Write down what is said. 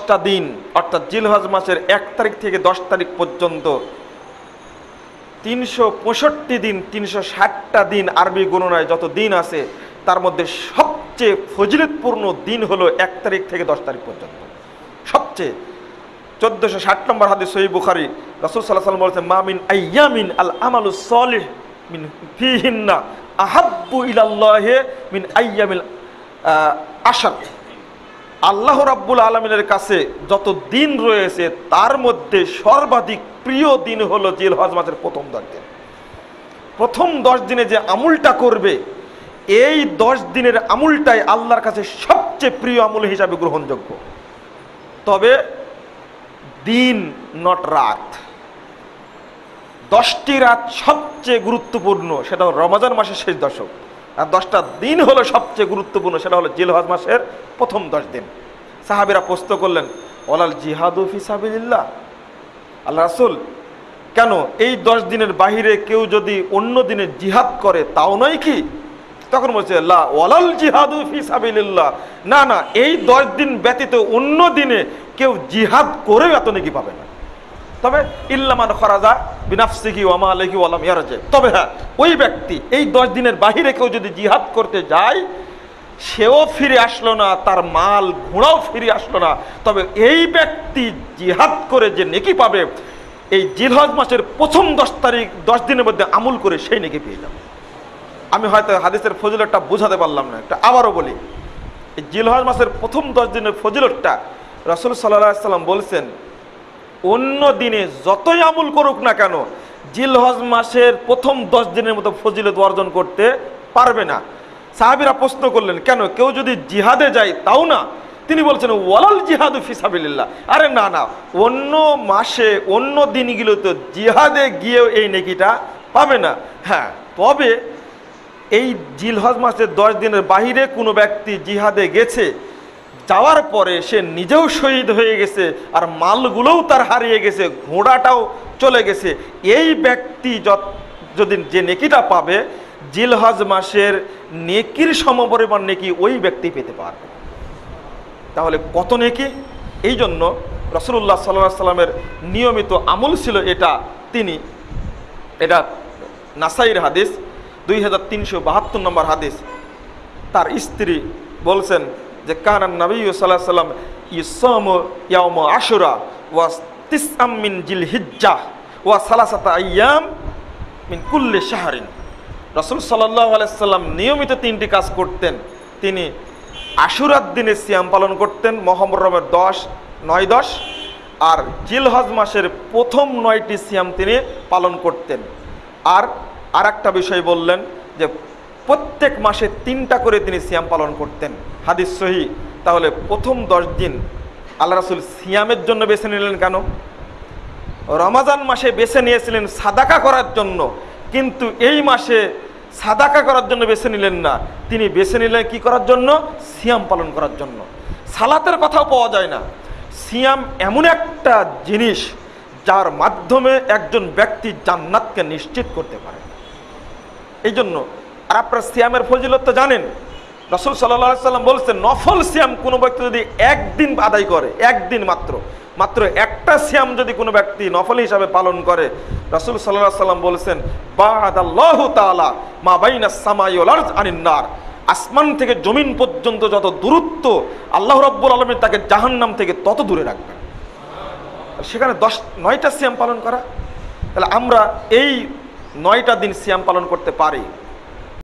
10টা দিন, অর্থাৎ জিলহজ মাসের 1 তারিখ থেকে 10 তারিখ পর্যন্ত 365 দিন, 360টা দিন আরবি গণনায় যত দিন আছে তার মধ্যে সবচেয়ে ফজিলতপূর্ণ দিন হলো 1 তারিখ থেকে 10 তারিখ পর্যন্ত। সবচেয়ে 1460 নম্বর হাদিস সহিহ বুখারী, রাসূল সাল্লাল্লাহু আলাইহি ওয়াসাল্লাম বলেছেন, মা মিন আইয়ামিন আল আমালুস সালিহ মিন ফিহিন্না আহাব্বু ইলাল্লাহি মিন আইয়ামিল আশর। আল্লাহ রাব্বুল আলামিনের কাছে যত দিন রয়েছে তার মধ্যে সর্বাধিক প্রিয় দিন হলো জিলহজ মাসের প্রথম 10 দিন। প্রথম 10 দিনে যে আমলটা করবে, এই 10 দিনের আমলটাই আল্লাহর কাছে সবচেয়ে প্রিয় আমল হিসাবে গ্রহণযোগ্য। তবে দিন, নট রাত। 10টি রাত সবচেয়ে গুরুত্বপূর্ণ, সেটা হলো রমজান মাসের শেষ দশক। আর 10টা দিন হলো সবচেয়ে গুরুত্বপূর্ণ, সেটা হলো জিলহজ মাসের প্রথম 10 দিন। সাহাবীরা প্রশ্ন করলেন, ওয়ালাল জিহাদু ফি সাবিলিল্লাহ, আল্লাহ রাসূল, কেন এই 10 দিনের বাহিরে কেউ যদি অন্য দিনে জিহাদ করে তাও নয় কি? তখন বলছে, লা ওয়ালাল জিহাদু ফি সাবিলিল্লাহ, না না, এই 10 দিন ব্যতীত অন্য দিনে কেউ জিহাদ করেও এত নেকি পাবে না। তবে ইল্লামান খরাজা বিনাফসিহি ওয়া মালিহি ওয়া লাম ইয়ারজি, তবে হ্যাঁ, ওই ব্যক্তি এই 10 দিনের বাহিরে কেউ যদি জিহাদ করতে যায়, সেও ফিরে আসলো না, তার মাল ঘোড়াও ফিরে আসলো না, তবে এই ব্যক্তি জিহাদ করে যে নেকি পাবে, এই জিলহজ মাসের প্রথম 10 দিনের মধ্যে আমল করে সেই নেকি পেয়ে যাবে। আমি হয়তো হাদিসের ফজিলতটা বোঝাতে পারলাম না, একটা আবারও বলি। এই জিলহজ মাসের প্রথম 10 দিনের ফজিলতটা রাসূল সাল্লাল্লাহু আলাইহি সাল্লাম বলছেন, অন্য দিনে যতই আমল করুক না কেন, জিলহজ মাসের প্রথম 10 দিনের মতো ফজিলত অর্জন করতে পারবে না। সাহাবীরা প্রশ্ন করলেন, কেন, কেউ যদি জিহাদে যায় তাও না? তিনি বলছেন, ওয়ালাল জিহাদু ফি সাবিলিল্লাহ, আরে না না, অন্য মাসে অন্য দিনগুলোতে জিহাদে গিয়েও এই নেকিটা পাবে না। হ্যাঁ, তবে এই জিলহজ মাসের 10 দিনের বাহিরে কোনো ব্যক্তি জিহাদে গেছে, যাওয়ার পরে সে নিজেও শহীদ হয়ে গেছে আর মালগুলোও তার হারিয়ে গেছে, ঘোড়াটাও চলে গেছে, এই ব্যক্তি যদি যে নেকিটা পাবে, জিলহজ মাসের নেকির সমপরিমাণ নেকি ওই ব্যক্তি পেতে পারবে। তাহলে কত নেকি! এই জন্য রাসূলুল্লাহ সাল্লাল্লাহু আলাইহি সাল্লামের নিয়মিত আমল ছিল এটা নাসাইর হাদিস, 2372 নম্বর হাদিস। তার স্ত্রী বলছেন যে, কানান নবী সাল্লাল্লাহু আলাইহি সাল্লাম ইসামু ইয়াউম আশুরা ওয়া তিসআম মিন জিলহিজ্জাহ ওয়া সালাসাতা আইয়াম মিন কুল্লি শাহরিন। রাসূল সাল্লাল্লাহু আলাইহি সাল্লাম নিয়মিত 3টি কাজ করতেন। তিনি আশুরার দিনে সিয়াম পালন করতেন, মুহররমের 10, 9, 10, আর জিলহজ মাসের প্রথম 9টি সিয়াম তিনি পালন করতেন। আর একটা বিষয় বললেন যে প্রত্যেক মাসে 3টা করে তিনি সিয়াম পালন করতেন, হাদিস সহিহ। তাহলে প্রথম 10 দিন আল্লাহ রাসূল সিয়ামের জন্য বেছে নিলেন কেন? রমজান মাসে বেছে নিয়েছিলেন সাদাকা করার জন্য, কিন্তু এই মাসে সাদাকা করার জন্য বেছে নিলেন না, তিনি বেছে নিলেন কি করার জন্য? সিয়াম পালন করার জন্য। সালাতের কথাও পাওয়া যায় না। সিয়াম এমন একটা জিনিস যার মাধ্যমে একজন ব্যক্তি জান্নাতকে নিশ্চিত করতে পারে। এই জন্য, আর আপনার সিয়ামের ফজিলত তো জানেন, রাসূল সাল্লাল্লাহু আলাইহি সাল্লাম বলছেন, নফল সিয়াম কোনো ব্যক্তি যদি একদিন আদায় করে, একদিন মাত্র একটা সিয়াম যদি কোনো ব্যক্তি নফল হিসাবে পালন করে, রাসূল সাল্লাল্লাহু আলাইহি সাল্লাম বলেছেন, বা'দাল্লাহু তাআলা মা বাইনাস সামাই ওয়াল আরজ আনিন নার, আসমান থেকে জমিন পর্যন্ত যত দূরত্ব, আল্লাহ রাব্বুল আলামিন তাকে জাহান্নাম থেকে তত দূরে রাখবেন। সেখানে 9টা সিয়াম পালন করা, তাহলে আমরা এই 9টা দিন সিয়াম পালন করতে পারি।